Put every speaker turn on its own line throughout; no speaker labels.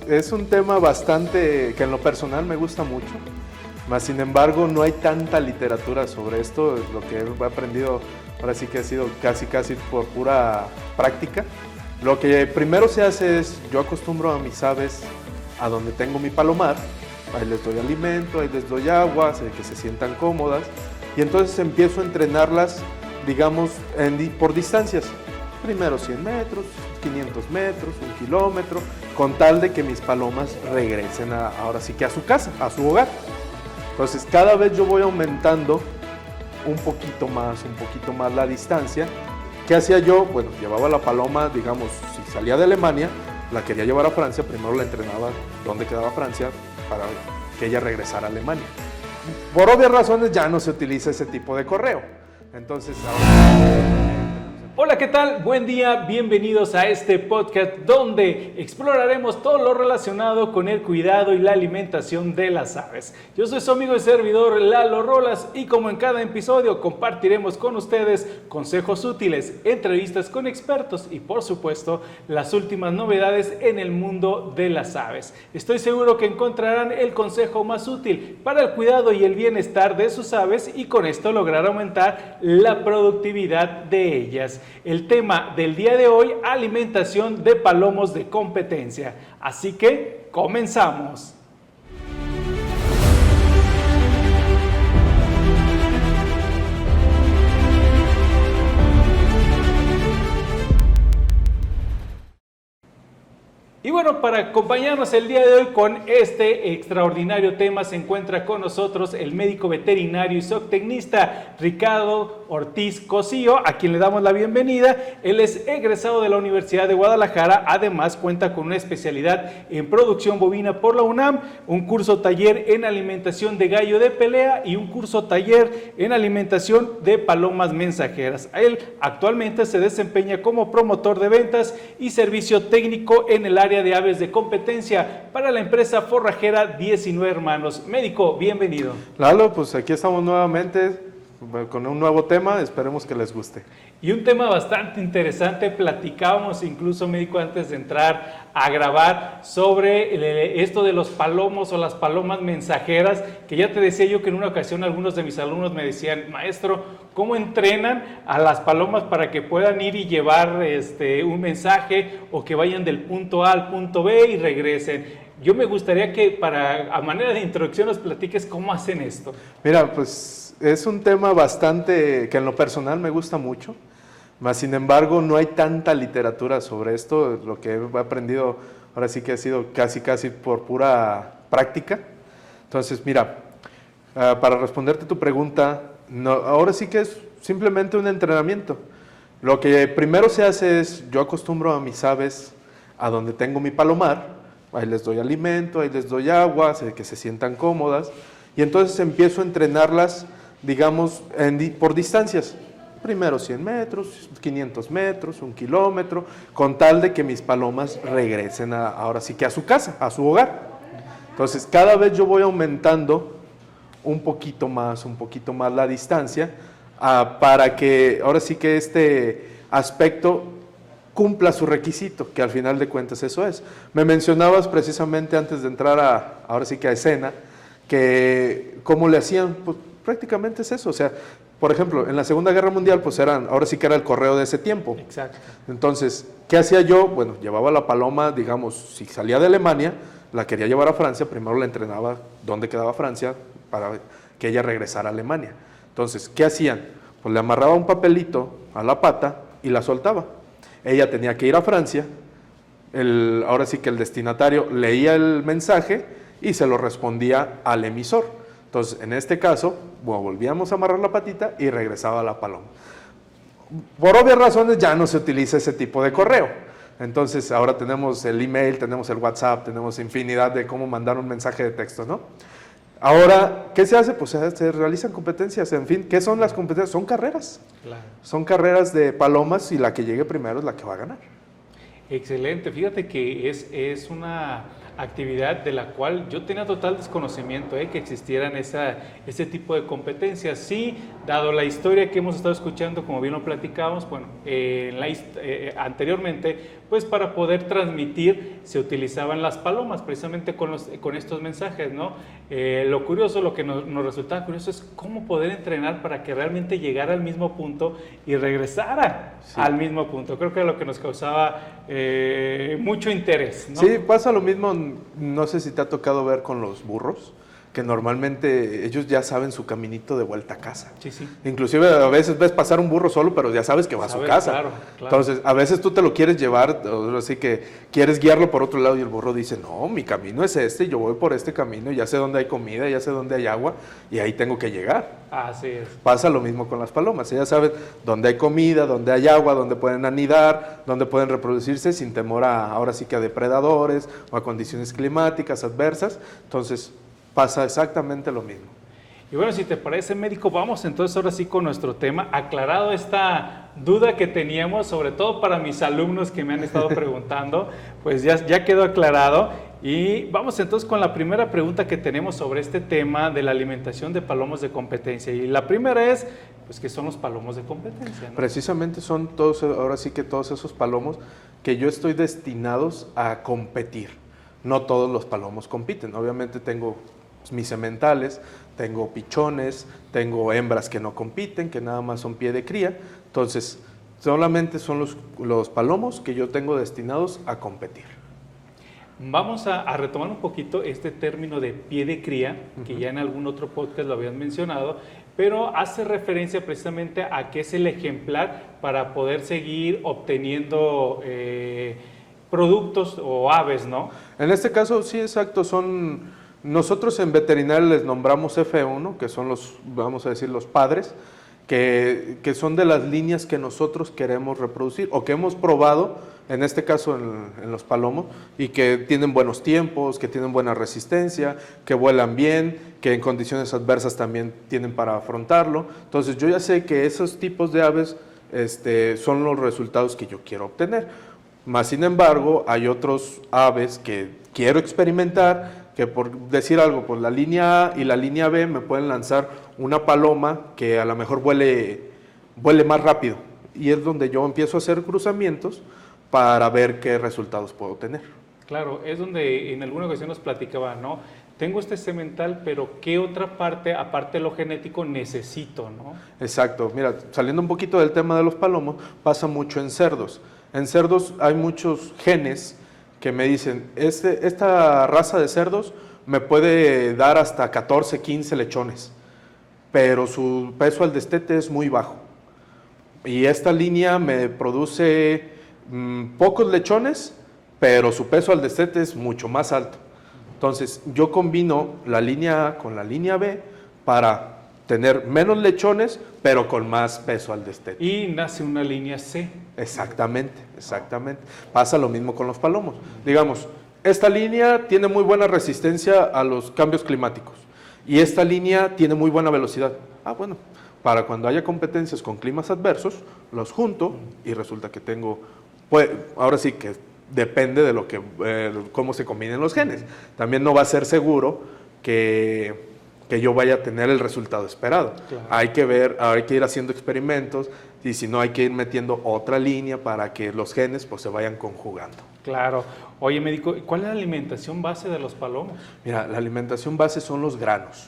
es un tema bastante que en lo personal me gusta mucho, más sin embargo no hay tanta literatura sobre esto. Lo que he aprendido ahora sí que ha sido casi por pura práctica. Lo que primero se hace es, yo acostumbro a mis aves a donde tengo mi palomar, ahí les doy alimento, ahí les doy agua, que se sientan cómodas, y entonces empiezo a entrenarlas, digamos, por distancias. Primero 100 metros, 500 metros, 1 kilómetro, con tal de que mis palomas regresen ahora sí que a su casa, a su hogar. Entonces cada vez yo voy aumentando un poquito más la distancia. ¿Qué hacía yo? Bueno, llevaba la paloma, digamos, si salía de Alemania, la quería llevar a Francia, primero la entrenaba donde quedaba Francia para que ella regresara a Alemania. Por obvias razones ya no se utiliza ese tipo de correo. Entonces ahora...
Hola, ¿qué tal? Buen día, bienvenidos a este podcast donde exploraremos todo lo relacionado con el cuidado y la alimentación de las aves. Yo soy su amigo y servidor Lalo Rolas y como en cada episodio compartiremos con ustedes consejos útiles, entrevistas con expertos y por supuesto las últimas novedades en el mundo de las aves. Estoy seguro que encontrarán el consejo más útil para el cuidado y el bienestar de sus aves y con esto lograr aumentar la productividad de ellas. El tema del día de hoy, alimentación de palomos de competencia. Así que, comenzamos. Y bueno, para acompañarnos el día de hoy con este extraordinario tema se encuentra con nosotros el médico veterinario y zootecnista Ricardo Ortiz Cosío, a quien le damos la bienvenida. Él es egresado de la Universidad de Guadalajara, además cuenta con una especialidad en producción bovina por la UNAM, un curso taller en alimentación de gallo de pelea y un curso taller en alimentación de palomas mensajeras. Él actualmente se desempeña como promotor de ventas y servicio técnico en el área de aves de competencia para la empresa forrajera 19 Hermanos. Médico, bienvenido.
Lalo, pues aquí estamos nuevamente con un nuevo tema, esperemos que les guste.
Y un tema bastante interesante, platicábamos incluso, médico, antes de entrar a grabar sobre esto de los palomos o las palomas mensajeras, que ya te decía yo que en una ocasión algunos de mis alumnos me decían, maestro, ¿cómo entrenan a las palomas para que puedan ir y llevar un mensaje o que vayan del punto A al punto B y regresen? Yo me gustaría que a manera de introducción nos platiques cómo hacen esto.
Mira, pues es un tema bastante que en lo personal me gusta mucho, mas sin embargo no hay tanta literatura sobre esto. Lo que he aprendido ahora sí que ha sido casi por pura práctica. Entonces, mira, para responderte tu pregunta, ahora sí que es simplemente un entrenamiento. Lo que primero se hace es, yo acostumbro a mis aves a donde tengo mi palomar, ahí les doy alimento, ahí les doy agua, que se sientan cómodas, y entonces empiezo a entrenarlas, digamos, por distancias. Primero 100 metros, 500 metros, 1 kilómetro, con tal de que mis palomas regresen ahora sí que a su casa, a su hogar. Entonces, cada vez yo voy aumentando un poquito más la distancia para que ahora sí que este aspecto cumpla su requisito, que al final de cuentas eso es. Me mencionabas precisamente antes de entrar ahora sí que a escena, que cómo le hacían, pues prácticamente es eso. O sea, por ejemplo, en la Segunda Guerra Mundial, pues ahora sí que era el correo de ese tiempo.
Exacto.
Entonces, ¿qué hacía yo? Bueno, llevaba la paloma, digamos, si salía de Alemania, la quería llevar a Francia, primero la entrenaba donde quedaba Francia para que ella regresara a Alemania. Entonces, ¿qué hacían? Pues le amarraba un papelito a la pata y la soltaba. Ella tenía que ir a Francia, ahora sí que el destinatario leía el mensaje y se lo respondía al emisor. Entonces, en este caso, bueno, volvíamos a amarrar la patita y regresaba la paloma. Por obvias razones ya no se utiliza ese tipo de correo. Entonces, ahora tenemos el email, tenemos el WhatsApp, tenemos infinidad de cómo mandar un mensaje de texto, ¿no? Ahora, ¿qué se hace? Pues se realizan competencias, en fin. ¿Qué son las competencias? Son carreras.
Claro.
Son carreras de palomas y la que llegue primero es la que va a ganar.
Excelente, fíjate que es una actividad de la cual yo tenía total desconocimiento, que existieran ese tipo de competencias. Sí, dado la historia que hemos estado escuchando, como bien lo platicábamos, bueno, anteriormente, pues para poder transmitir se utilizaban las palomas, precisamente con estos mensajes, ¿no? Lo curioso, lo que nos resultaba curioso es cómo poder entrenar para que realmente llegara al mismo punto y regresara al mismo punto. Creo que era lo que nos causaba mucho interés, ¿no?
Sí, pasa lo mismo, no sé si te ha tocado ver con los burros, que normalmente ellos ya saben su caminito de vuelta a casa.
Sí, sí.
Inclusive a veces ves pasar un burro solo, pero ya sabes que va a su casa.
Claro.
Entonces, a veces tú te lo quieres llevar, así que quieres guiarlo por otro lado y el burro dice, no, mi camino es este, yo voy por este camino, ya sé dónde hay comida, ya sé dónde hay agua y ahí tengo que llegar.
Así es.
Pasa lo mismo con las palomas, ellas saben dónde hay comida, dónde hay agua, dónde pueden anidar, dónde pueden reproducirse sin temor ahora sí que a depredadores o a condiciones climáticas adversas. Entonces, pasa exactamente lo mismo.
Y bueno, si te parece, médico, vamos entonces ahora sí con nuestro tema, aclarado esta duda que teníamos, sobre todo para mis alumnos que me han estado preguntando, pues ya quedó aclarado. Y vamos entonces con la primera pregunta que tenemos sobre este tema de la alimentación de palomos de competencia. Y la primera es, pues, ¿qué son los palomos de competencia, ¿no?
Precisamente son todos, ahora sí que todos esos palomos que yo estoy destinados a competir. No todos los palomos compiten, obviamente tengo mis sementales, tengo pichones, tengo hembras que no compiten, que nada más son pie de cría. Entonces, solamente son los palomos que yo tengo destinados a competir.
Vamos a retomar un poquito este término de pie de cría, que ya en algún otro podcast lo habían mencionado, pero hace referencia precisamente a que es el ejemplar para poder seguir obteniendo productos o aves, ¿no?
En este caso, sí, exacto, nosotros en veterinaria les nombramos F1, que son los, vamos a decir, los padres, que son de las líneas que nosotros queremos reproducir o que hemos probado, en este caso en los palomos, y que tienen buenos tiempos, que tienen buena resistencia, que vuelan bien, que en condiciones adversas también tienen para afrontarlo. Entonces yo ya sé que esos tipos de aves son los resultados que yo quiero obtener. Más sin embargo, hay otros aves que quiero experimentar, que por decir algo, pues la línea A y la línea B me pueden lanzar una paloma que a lo mejor vuele más rápido. Y es donde yo empiezo a hacer cruzamientos para ver qué resultados puedo tener.
Claro, es donde en alguna ocasión nos platicaba, ¿no? Tengo este semental, pero ¿qué otra parte, aparte de lo genético, necesito, ¿no?
Exacto. Mira, saliendo un poquito del tema de los palomos, pasa mucho en cerdos. En cerdos hay muchos genes que me dicen, esta raza de cerdos me puede dar hasta 14, 15 lechones, pero su peso al destete es muy bajo. Y esta línea me produce pocos lechones, pero su peso al destete es mucho más alto. Entonces, yo combino la línea A con la línea B para tener menos lechones, pero con más peso al destete.
Y nace una línea C.
Exactamente. Pasa lo mismo con los palomos. Digamos, esta línea tiene muy buena resistencia a los cambios climáticos y esta línea tiene muy buena velocidad. Bueno, para cuando haya competencias con climas adversos, los junto y resulta que tengo, pues, ahora sí que depende de lo que, cómo se combinen los genes. También no va a ser seguro que yo vaya a tener el resultado esperado. Claro. Hay que ir haciendo experimentos y si no hay que ir metiendo otra línea para que los genes pues se vayan conjugando.
Claro. Oye, médico, ¿cuál es la alimentación base de los palomos?
Mira, la alimentación base son los granos.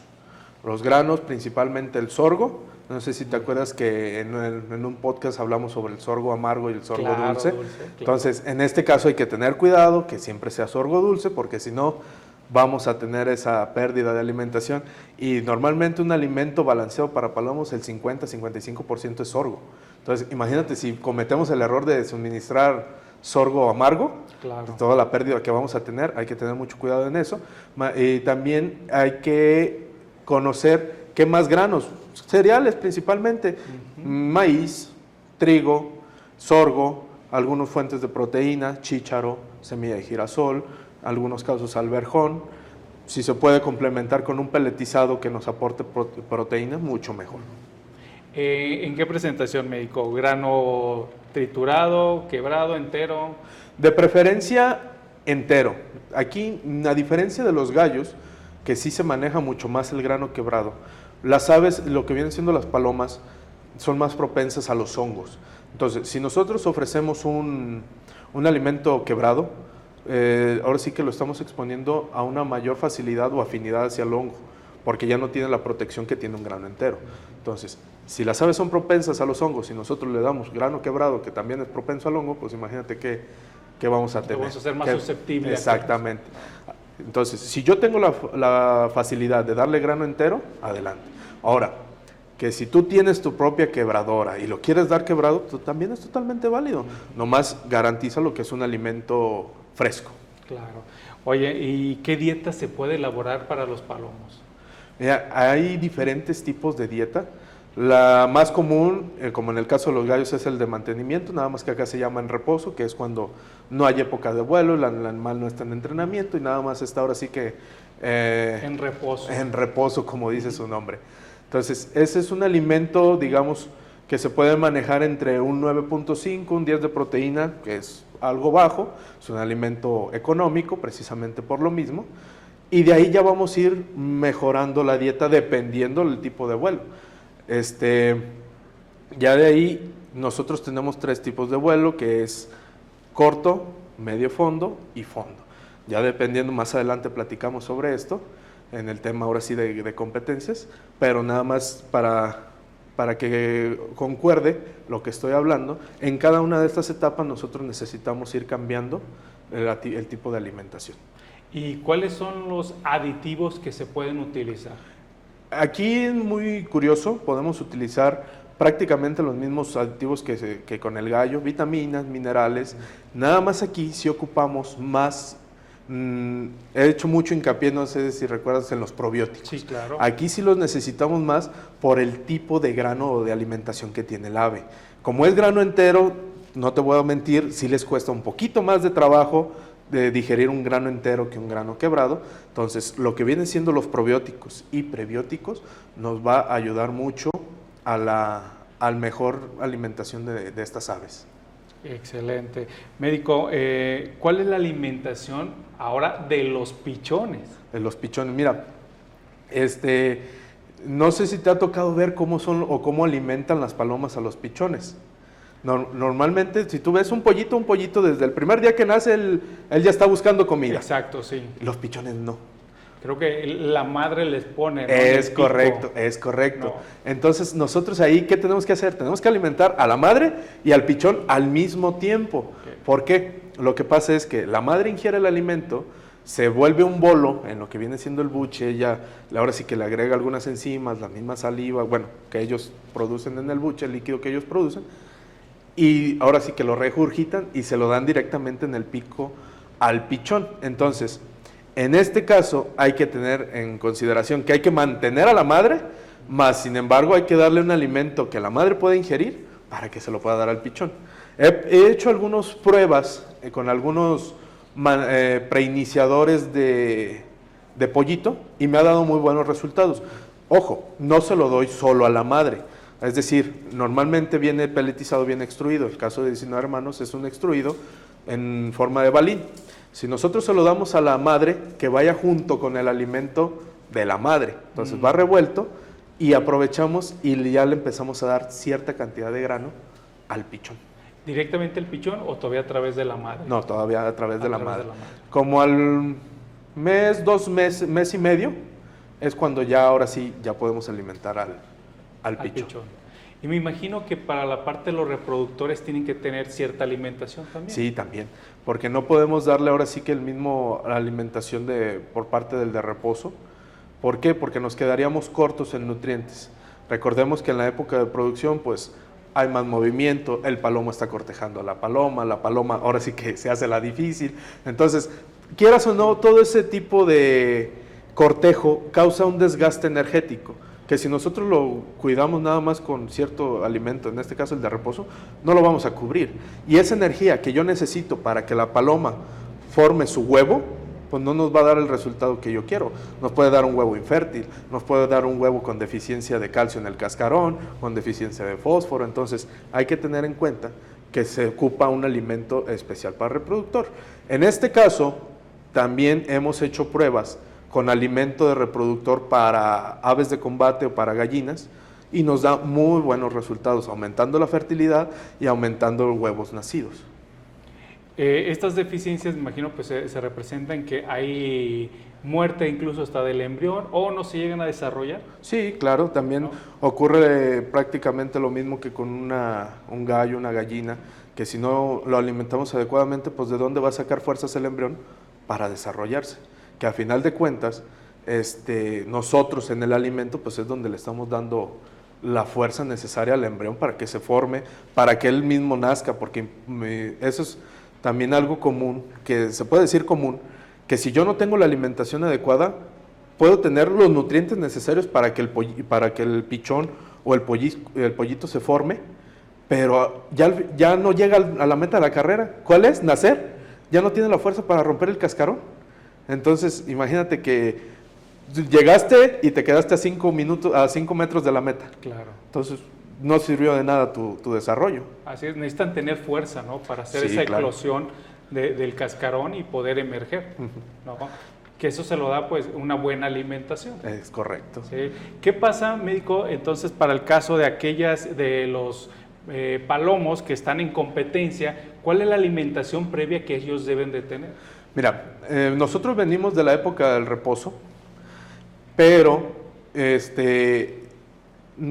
Los granos, principalmente el sorgo. No sé si te acuerdas que en un podcast hablamos sobre el sorgo amargo y el sorgo dulce. Claro. Entonces, en este caso hay que tener cuidado que siempre sea sorgo dulce porque si no vamos a tener esa pérdida de alimentación y normalmente un alimento balanceado para palomos el 50-55% es sorgo. Entonces imagínate si cometemos el error de suministrar sorgo amargo, claro, toda la pérdida que vamos a tener, hay que tener mucho cuidado en eso. Y también hay que conocer qué más granos, cereales principalmente, maíz, trigo, sorgo, algunas fuentes de proteína, chícharo, semilla de girasol, algunos casos alberjón. Si se puede complementar con un peletizado que nos aporte proteínas, mucho mejor.
¿En qué presentación, médico? ¿Grano triturado, quebrado, entero?
De preferencia entero. Aquí, a diferencia de los gallos, que sí se maneja mucho más el grano quebrado, las aves, lo que vienen siendo las palomas, son más propensas a los hongos. Entonces, si nosotros ofrecemos un alimento quebrado, ahora sí que lo estamos exponiendo a una mayor facilidad o afinidad hacia el hongo, porque ya no tiene la protección que tiene un grano entero. Entonces, si las aves son propensas a los hongos y nosotros le damos grano quebrado, que también es propenso al hongo, pues imagínate qué vamos a tener.
Vamos a ser más susceptibles.
Exactamente. Entonces, si yo tengo la facilidad de darle grano entero, adelante. Ahora, que si tú tienes tu propia quebradora y lo quieres dar quebrado, también es totalmente válido. Nomás garantiza lo que es un alimento fresco.
Claro. Oye, ¿y qué dieta se puede elaborar para los palomos?
Mira, hay diferentes tipos de dieta. La más común, como en el caso de los gallos, es el de mantenimiento, nada más que acá se llama en reposo, que es cuando no hay época de vuelo, el animal no está en entrenamiento y nada más está ahora sí que...
en reposo.
En reposo, como dice su nombre. Entonces, ese es un alimento, digamos, que se puede manejar entre un 9.5, un 10 de proteína, que es algo bajo, es un alimento económico, precisamente por lo mismo, y de ahí ya vamos a ir mejorando la dieta dependiendo del tipo de vuelo. Ya de ahí nosotros tenemos 3 tipos de vuelo, que es corto, medio fondo y fondo. Ya dependiendo, más adelante platicamos sobre esto, en el tema ahora sí de competencias, pero nada más para que concuerde lo que estoy hablando, en cada una de estas etapas nosotros necesitamos ir cambiando el tipo de alimentación.
¿Y cuáles son los aditivos que se pueden utilizar?
Aquí es muy curioso, podemos utilizar prácticamente los mismos aditivos que con el gallo, vitaminas, minerales, nada más aquí si ocupamos más, he hecho mucho hincapié, no sé si recuerdas, en los probióticos.
Sí, claro.
Aquí sí los necesitamos más por el tipo de grano o de alimentación que tiene el ave. Como es grano entero, no te voy a mentir, sí les cuesta un poquito más de trabajo de digerir un grano entero que un grano quebrado. Entonces, lo que vienen siendo los probióticos y prebióticos nos va a ayudar mucho a la mejor alimentación de estas aves.
Excelente. Médico, ¿cuál es la alimentación ahora de los pichones?
De los pichones, mira, no sé si te ha tocado ver cómo son o cómo alimentan las palomas a los pichones. Normalmente, si tú ves un pollito desde el primer día que nace, él ya está buscando comida.
Exacto, sí.
Los pichones no.
Creo que la madre les pone, ¿no?
Es correcto, es correcto. No. Entonces, nosotros ahí, ¿qué tenemos que hacer? Tenemos que alimentar a la madre y al pichón al mismo tiempo. Okay. ¿Por qué? Lo que pasa es que la madre ingiere el alimento, se vuelve un bolo en lo que viene siendo el buche, ella ahora sí que le agrega algunas enzimas, la misma saliva, bueno, que ellos producen en el buche, el líquido que ellos producen, y ahora sí que lo regurgitan y se lo dan directamente en el pico al pichón. Entonces, en este caso hay que tener en consideración que hay que mantener a la madre, más sin embargo hay que darle un alimento que la madre pueda ingerir para que se lo pueda dar al pichón. He hecho algunas pruebas con algunos preiniciadores de pollito y me ha dado muy buenos resultados. Ojo, no se lo doy solo a la madre. Es decir, normalmente viene peletizado, viene extruido. El caso de 19 hermanos es un extruido en forma de balín. Si nosotros se lo damos a la madre, que vaya junto con el alimento de la madre. Entonces va revuelto y aprovechamos y ya le empezamos a dar cierta cantidad de grano al pichón.
¿Directamente el pichón o todavía a través de la madre?
No, todavía a través de la madre. Como al mes, 2 meses, mes y medio, es cuando ya ahora sí ya podemos alimentar al pichón.
Y me imagino que para la parte de los reproductores tienen que tener cierta alimentación también.
Sí, también, porque no podemos darle ahora sí que el mismo alimentación por parte del de reposo. ¿Por qué? Porque nos quedaríamos cortos en nutrientes. Recordemos que en la época de producción, pues, hay más movimiento, el palomo está cortejando a la paloma ahora sí que se hace la difícil. Entonces, quieras o no, todo ese tipo de cortejo causa un desgaste energético, que si nosotros lo cuidamos nada más con cierto alimento, en este caso el de reposo, no lo vamos a cubrir. Y esa energía que yo necesito para que la paloma forme su huevo, pues no nos va a dar el resultado que yo quiero. Nos puede dar un huevo infértil, nos puede dar un huevo con deficiencia de calcio en el cascarón, con deficiencia de fósforo. Entonces hay que tener en cuenta que se ocupa un alimento especial para el reproductor. En este caso, también hemos hecho pruebas con alimento de reproductor para aves de combate o para gallinas y nos da muy buenos resultados, aumentando la fertilidad y aumentando los huevos nacidos.
Estas deficiencias, me imagino, pues se representan que hay muerte incluso hasta del embrión o no se llegan a desarrollar.
Sí, claro, también
¿no?
ocurre prácticamente lo mismo que con un gallo, una gallina, que si no lo alimentamos adecuadamente, pues ¿de dónde va a sacar fuerzas el embrión para desarrollarse? Que a final de cuentas, nosotros en el alimento, pues es donde le estamos dando la fuerza necesaria al embrión para que se forme, para que él mismo nazca, porque eso es también algo común, que se puede decir común, que si yo no tengo la alimentación adecuada, puedo tener los nutrientes necesarios para que el pichón o el pollito se forme, pero ya no llega a la meta de la carrera. ¿Cuál es? Nacer. Ya no tiene la fuerza para romper el cascarón. Entonces, imagínate que llegaste y te quedaste a 5 metros de la meta.
Claro.
Entonces, no sirvió de nada tu desarrollo.
Así es, necesitan tener fuerza, ¿no? Para hacer
Sí,
esa
claro.
eclosión del cascarón y poder emerger, ¿no? Que eso se lo da, pues, una buena alimentación.
Es correcto.
¿Sí? ¿Qué pasa, médico, entonces, para el caso de los palomos que están en competencia? ¿Cuál es la alimentación previa que ellos deben de tener?
Mira, nosotros venimos de la época del reposo, pero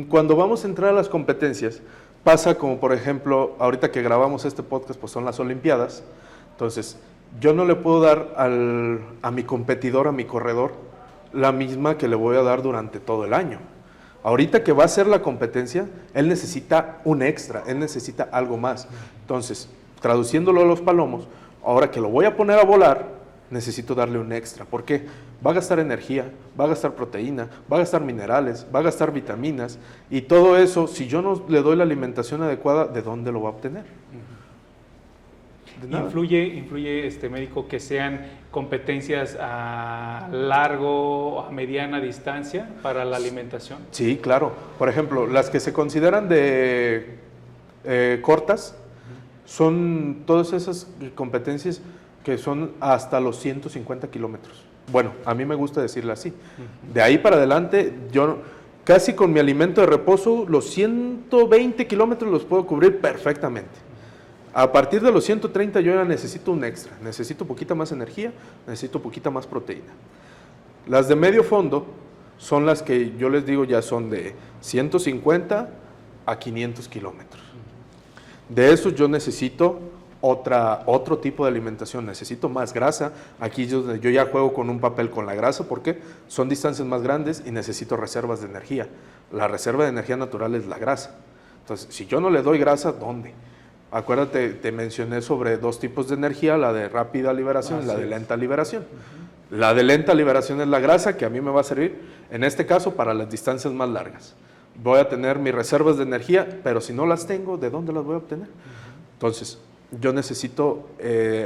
cuando vamos a entrar a las competencias, pasa como por ejemplo, ahorita que grabamos este podcast, pues son las Olimpiadas. Entonces, yo no le puedo dar a mi competidor, a mi corredor, la misma que le voy a dar durante todo el año. Ahorita que va a ser la competencia, él necesita un extra, él necesita algo más. Entonces, traduciéndolo a los palomos, ahora que lo voy a poner a volar, necesito darle un extra. ¿Por qué? Va a gastar energía, va a gastar proteína, va a gastar minerales, va a gastar vitaminas, y todo eso, si yo no le doy la alimentación adecuada, ¿de dónde lo va a obtener? De nada.
Influye médico, que sean competencias a largo o a mediana distancia para la alimentación.
Sí, claro. Por ejemplo, las que se consideran de cortas son todas esas competencias que son hasta los 150 kilómetros. Bueno, a mí me gusta decirle así. De ahí para adelante, yo casi con mi alimento de reposo, los 120 kilómetros los puedo cubrir perfectamente. A partir de los 130 yo ya necesito un extra, necesito poquita más energía, necesito poquita más proteína. Las de medio fondo son las que yo les digo ya son de 150 a 500 kilómetros. De esos yo necesito otro tipo de alimentación, necesito más grasa. Aquí yo ya juego con un papel con la grasa porque son distancias más grandes y necesito reservas de energía. La reserva de energía natural es la grasa. Entonces, si yo no le doy grasa, ¿dónde? Acuérdate, te mencioné sobre dos tipos de energía, la de rápida liberación y la de lenta liberación. La de lenta liberación es la grasa que a mí me va a servir, en este caso, para las distancias más largas. Voy a tener mis reservas de energía, pero si no las tengo, ¿de dónde las voy a obtener? Entonces, yo necesito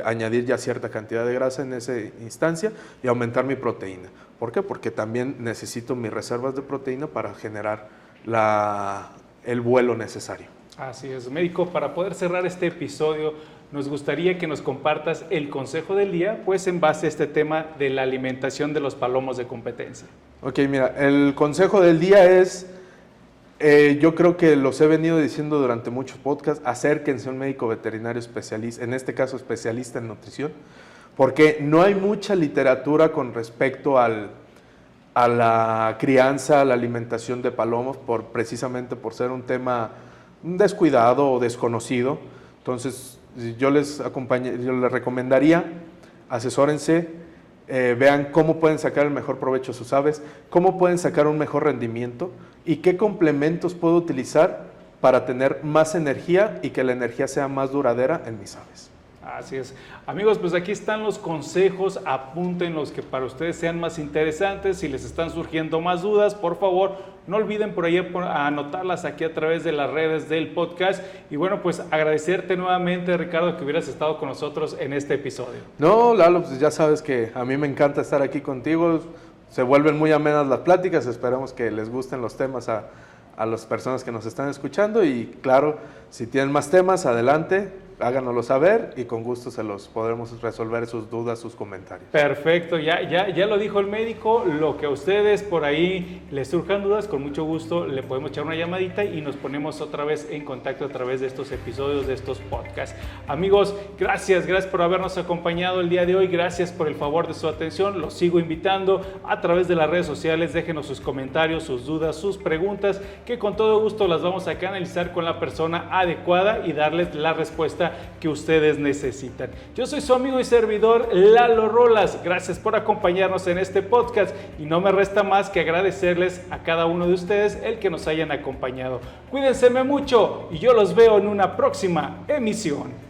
añadir ya cierta cantidad de grasa en esa instancia y aumentar mi proteína. ¿Por qué? Porque también necesito mis reservas de proteína para generar el vuelo necesario.
Así es, médico. Para poder cerrar este episodio, nos gustaría que nos compartas el consejo del día, pues en base a este tema de la alimentación de los palomos de competencia.
Ok, mira, el consejo del día es, yo creo que los he venido diciendo durante muchos podcasts, acérquense a un médico veterinario especialista, en este caso especialista en nutrición, porque no hay mucha literatura con respecto a la crianza, a la alimentación de palomos, precisamente por ser un tema descuidado o desconocido. Entonces yo les recomendaría, asesórense, vean cómo pueden sacar el mejor provecho a sus aves, cómo pueden sacar un mejor rendimiento y qué complementos puedo utilizar para tener más energía y que la energía sea más duradera en mis aves.
Así es. Amigos, pues aquí están los consejos, apunten los que para ustedes sean más interesantes. Si les están surgiendo más dudas, por favor, no olviden por ahí anotarlas aquí a través de las redes del podcast. Y bueno, pues agradecerte nuevamente, Ricardo, que hubieras estado con nosotros en este episodio.
No, Lalo, pues ya sabes que a mí me encanta estar aquí contigo. Se vuelven muy amenas las pláticas, esperamos que les gusten los temas a a las personas que nos están escuchando y claro, si tienen más temas, adelante, háganoslo saber y con gusto se los podremos resolver sus dudas, sus comentarios.
Perfecto, ya lo dijo el médico, lo que a ustedes por ahí les surjan dudas, con mucho gusto le podemos echar una llamadita y nos ponemos otra vez en contacto a través de estos episodios, de estos podcasts. Amigos, gracias por habernos acompañado el día de hoy, gracias por el favor de su atención, los sigo invitando a través de las redes sociales, déjenos sus comentarios, sus dudas, sus preguntas, que con todo gusto las vamos a canalizar con la persona adecuada y darles la respuesta que ustedes necesitan. Yo soy su amigo y servidor Lalo Rolas, gracias por acompañarnos en este podcast y no me resta más que agradecerles a cada uno de ustedes el que nos hayan acompañado. Cuídense mucho y yo los veo en una próxima emisión.